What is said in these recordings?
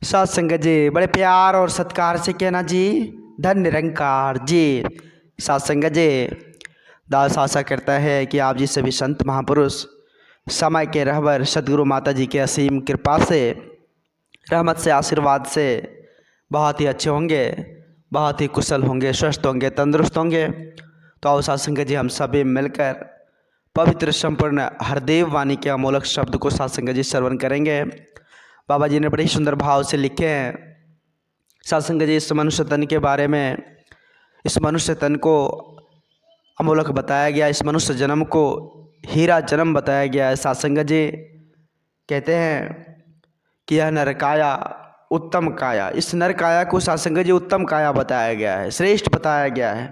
सात संगत जी बड़े प्यार और सत्कार से कहना जी, धन निरंकार जी। सात संगत जी, दास आशा करता है कि आप जी सभी संत महापुरुष समय के रहबर सदगुरु माता जी के असीम कृपा से, रहमत से, आशीर्वाद से बहुत ही अच्छे होंगे, बहुत ही कुशल होंगे, स्वस्थ होंगे, तंदुरुस्त होंगे। तो आओ सात संगत जी, हम सभी मिलकर पवित्र संपूर्ण हरदेव वाणी के अमोलक शब्द को सात संगत जी श्रवण करेंगे। बाबा जी ने बड़े सुंदर भाव से लिखे हैं सत्संग जी इस मनुष्य तन के बारे में। इस मनुष्य तन को अमोलक बताया गया, इस मनुष्य जन्म को हीरा जन्म बताया गया है। सत्संग जी कहते हैं कि यह नर काया उत्तम काया, इस नर काया को सत्संग जी उत्तम काया बताया गया है, श्रेष्ठ बताया गया है,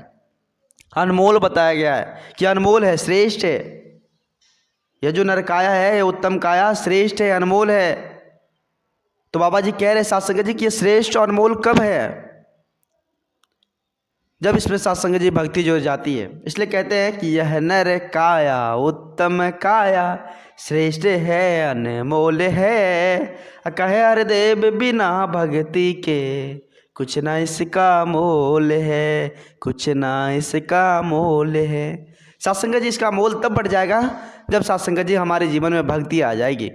अनमोल बताया गया है कि अनमोल है, श्रेष्ठ है। यह जो नर काया है ये उत्तम काया श्रेष्ठ है, अनमोल है। तो बाबा जी कह रहे सत्संग जी कि ये श्रेष्ठ और अनमोल कब है? जब इसमें सत्संग जी भक्ति जुड़ जाती है। इसलिए कहते हैं कि यह नर काया उत्तम काया श्रेष्ठ है, अनमोल है। कहे हरदेव बिना भक्ति के कुछ ना इसका मोल है, कुछ ना इसका मोल है। सत्संग जी इसका मोल तब बढ़ जाएगा जब सत्संग जी हमारे जीवन में भक्ति आ जाएगी।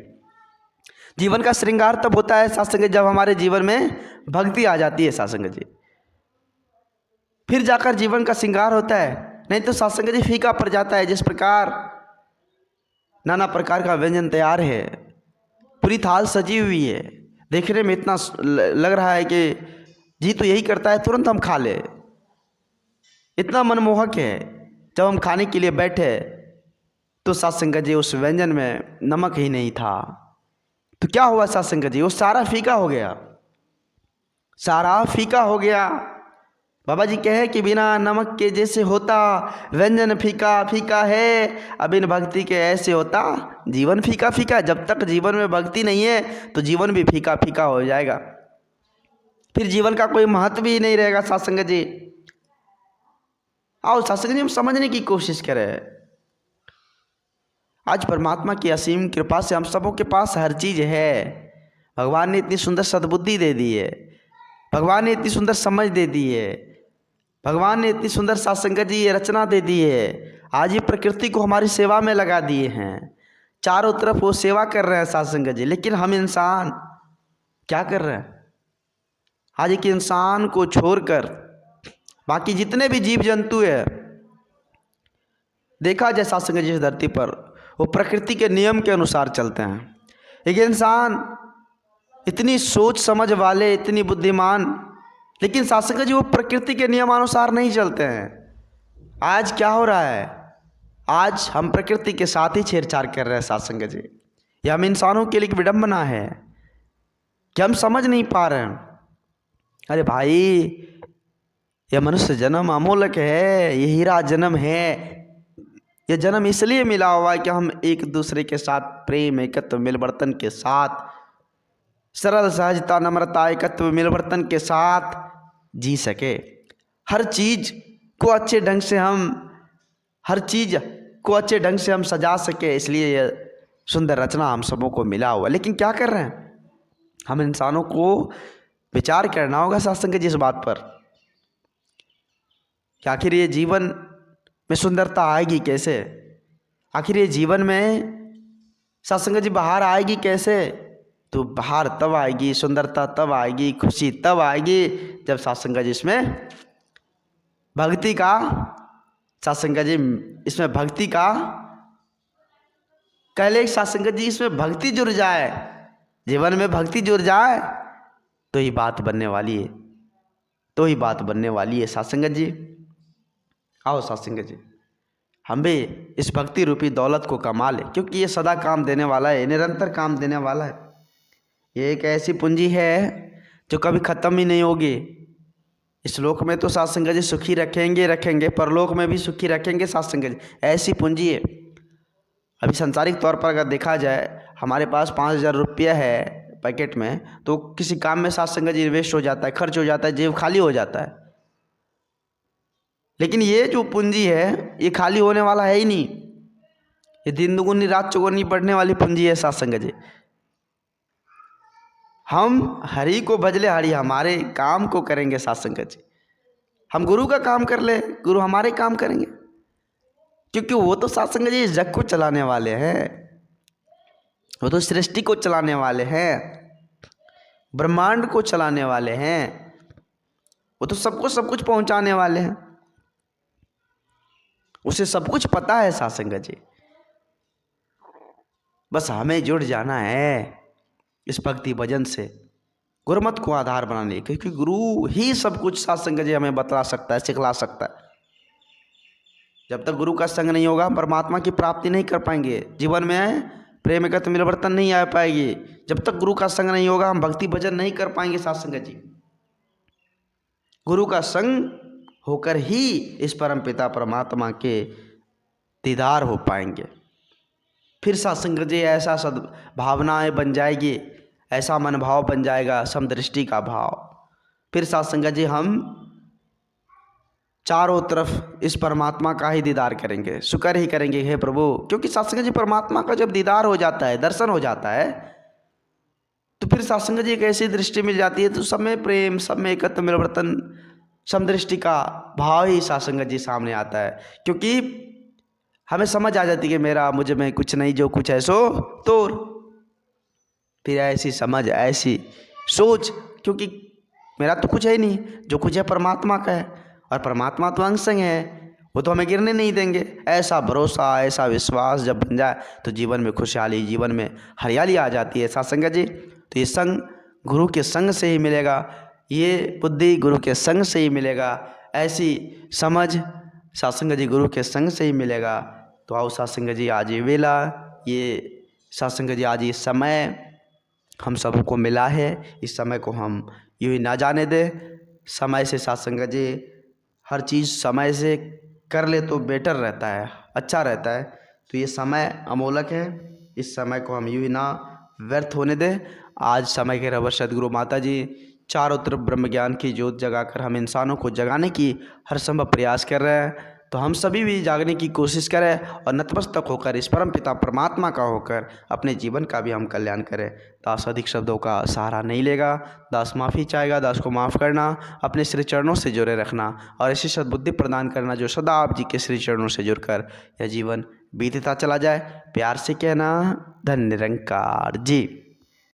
जीवन का श्रृंगार तब होता है सत्संग जब हमारे जीवन में भक्ति आ जाती है सत्संग जी, फिर जाकर जीवन का श्रृंगार होता है। नहीं तो सत्संग जी फीका पड़ जाता है। जिस प्रकार नाना प्रकार का व्यंजन तैयार है, पूरी थाल सजी हुई है, देखने में इतना लग रहा है कि जी तो यही करता है तुरंत हम खा ले, इतना मनमोहक है। जब हम खाने के लिए बैठे तो सत्संग जी उस व्यंजन में नमक ही नहीं था। तो क्या हुआ सत्संग जी? वो सारा फीका हो गया, सारा फीका हो गया। बाबा जी कहे कि बिना नमक के जैसे होता व्यंजन फीका फीका है, अब इन भक्ति के ऐसे होता जीवन फीका फीका। जब तक जीवन में भक्ति नहीं है तो जीवन भी फीका फीका हो जाएगा, फिर जीवन का कोई महत्व ही नहीं रहेगा। सत्संग जी आओ सत्संग जी हम समझने की कोशिश करें। आज परमात्मा की असीम कृपा से हम सबों के पास हर चीज़ है। भगवान ने इतनी सुंदर सद्बुद्धि दे दी है, भगवान ने इतनी सुंदर समझ दे दी है, भगवान ने इतनी सुंदर सत्संग जी ये रचना दे दी है। आज ये प्रकृति को हमारी सेवा में लगा दिए हैं, चारों तरफ वो सेवा कर रहे हैं सत्संग जी। लेकिन हम इंसान क्या कर रहे हैं? आज एक इंसान को छोड़कर बाकी जितने भी जीव जंतु है, देखा जाए सत्संग जी इस धरती पर वो प्रकृति के नियम के अनुसार चलते हैं। एक इंसान इतनी सोच समझ वाले, इतनी बुद्धिमान, लेकिन सत्संग जी वो प्रकृति के नियमानुसार नहीं चलते हैं। आज क्या हो रहा है? आज हम प्रकृति के साथ ही छेड़छाड़ कर रहे हैं सत्संग जी। ये हम इंसानों के लिए एक विडंबना है कि हम समझ नहीं पा रहे हैं। अरे भाई, यह मनुष्य जन्म अमोलक है, ये हीरा जन्म है। यह जन्म इसलिए मिला हुआ है कि हम एक दूसरे के साथ प्रेम, एकत्व, मिलवर्तन के साथ, सरल सहजता, नम्रता, एकत्व, मिलवर्तन के साथ जी सके। हर चीज़ को अच्छे ढंग से हम सजा सके, इसलिए यह सुंदर रचना हम सबों को मिला हुआ। लेकिन क्या कर रहे हैं? हम इंसानों को विचार करना होगा सत्संग जी इस बात पर कि आखिर ये जीवन में सुंदरता आएगी कैसे? आखिर ये जीवन में सत्संग जी बाहर आएगी कैसे? तो बाहर तब आएगी, सुंदरता तब आएगी, खुशी तब आएगी जब सत्संग जी इसमें भक्ति का, सत्संग जी इसमें भक्ति का कहले सत्संग जी इसमें भक्ति जुड़ जाए, जीवन में भक्ति जुड़ जाए तो ही बात बनने वाली है, तो ही बात बनने वाली है सत्संग जी। आओ सत्संग जी हम भी इस भक्ति रूपी दौलत को कमा ले, क्योंकि ये सदा काम देने वाला है, निरंतर काम देने वाला है। ये एक ऐसी पूंजी है जो कभी ख़त्म ही नहीं होगी। इस लोक में तो सत्संग जी सुखी रखेंगे, परलोक में भी सुखी रखेंगे सत्संग जी। ऐसी पूंजी है। अभी सांसारिक तौर पर अगर देखा जाए, हमारे पास 5,000 रुपया है पैकेट में, तो किसी काम में सत्संग जी इन्वेस्ट हो जाता है, खर्च हो जाता है, जेब खाली हो जाता है। लेकिन ये जो पूंजी है ये खाली होने वाला है ही नहीं। ये दिन दुगुनी रात चौगुनी बढ़ने वाली पूंजी है सत्संग जी। हम हरि को भजले, हरि हमारे काम को करेंगे साथ संगत जी। हम गुरु का काम कर ले, गुरु हमारे काम करेंगे, क्योंकि वो तो साथ संगत जी जग को चलाने वाले हैं, वो तो सृष्टि को चलाने वाले हैं, ब्रह्मांड को चलाने वाले हैं, वो तो सबको सब कुछ पहुंचाने वाले हैं, उसे सब कुछ पता है साथ संगत जी। बस हमें जुड़ जाना है इस भक्ति भजन से, गुरुमत को आधार बनाने, क्योंकि गुरु ही सब कुछ साथ संगत जी हमें बतला सकता है, सिखला सकता है। जब तक गुरु का संग नहीं होगा परमात्मा की प्राप्ति नहीं कर पाएंगे, जीवन में प्रेम एकत्र मिलवर्तन नहीं आ पाएगी। जब तक गुरु का संग नहीं होगा हम भक्ति भजन नहीं कर पाएंगे साथ संगत जी। गुरु का संग होकर ही इस परम पिता परमात्मा के दीदार हो पाएंगे। फिर साथ संगत जी ऐसा भावनाएं बन जाएगी, ऐसा मन भाव बन जाएगा, समदृष्टि का भाव। फिर साथ संगत जी हम चारों तरफ इस परमात्मा का ही दीदार करेंगे, शुक्र ही करेंगे हे प्रभु। क्योंकि साथ संगत जी परमात्मा का जब दीदार हो जाता है, दर्शन हो जाता है, तो फिर साथ संगत जी एक ऐसी दृष्टि मिल जाती है, तो सब में प्रेम, सब में एकत्र मिलवर्तन, समदृष्टि का भाव ही साथ संगत जी सामने आता है। क्योंकि हमें समझ आ जाती है कि मेरा मुझ में कुछ नहीं, जो कुछ है सो तोर। फिर ऐसी समझ, ऐसी सोच, क्योंकि मेरा तो कुछ है ही नहीं, जो कुछ है परमात्मा का है, और परमात्मा तो अंग संग है, वो तो हमें गिरने नहीं देंगे। ऐसा भरोसा, ऐसा विश्वास जब बन जाए तो जीवन में खुशहाली, जीवन में हरियाली आ जाती है साथ संगत जी। तो ये संग गुरु के संग से ही मिलेगा, ये बुद्धि गुरु के संग से ही मिलेगा, ऐसी समझ साथ संगत जी गुरु के संग से ही मिलेगा। तो आओ साथ संगत जी, आज ये वेला, ये साथ संगत जी आज ये समय हम सबको मिला है, इस समय को हम यूँ ही ना जाने दें। समय से साथ संगत जी हर चीज़ समय से कर ले तो बेटर रहता है, अच्छा रहता है। तो ये समय अमोलक है, इस समय को हम यूँ ही ना व्यर्थ होने दें। आज समय के रबर सदगुरु माता जी चारों तरफ ब्रह्म ज्ञान की ज्योत जगाकर हम इंसानों को जगाने की हर संभव प्रयास कर रहे हैं। तो हम सभी भी जागने की कोशिश करें और नतमस्तक होकर इस परम पिता परमात्मा का होकर अपने जीवन का भी हम कल्याण करें। दास अधिक शब्दों का सहारा नहीं लेगा, दास माफ़ी चाहेगा, दास को माफ़ करना, अपने श्री चरणों से जुड़े रखना और ऐसी सद्बुद्धि प्रदान करना जो सदा आप जी के श्री चरणों से जुड़कर यह जीवन बीतता चला जाए। प्यार से कहना, धन्य निरंकार जी।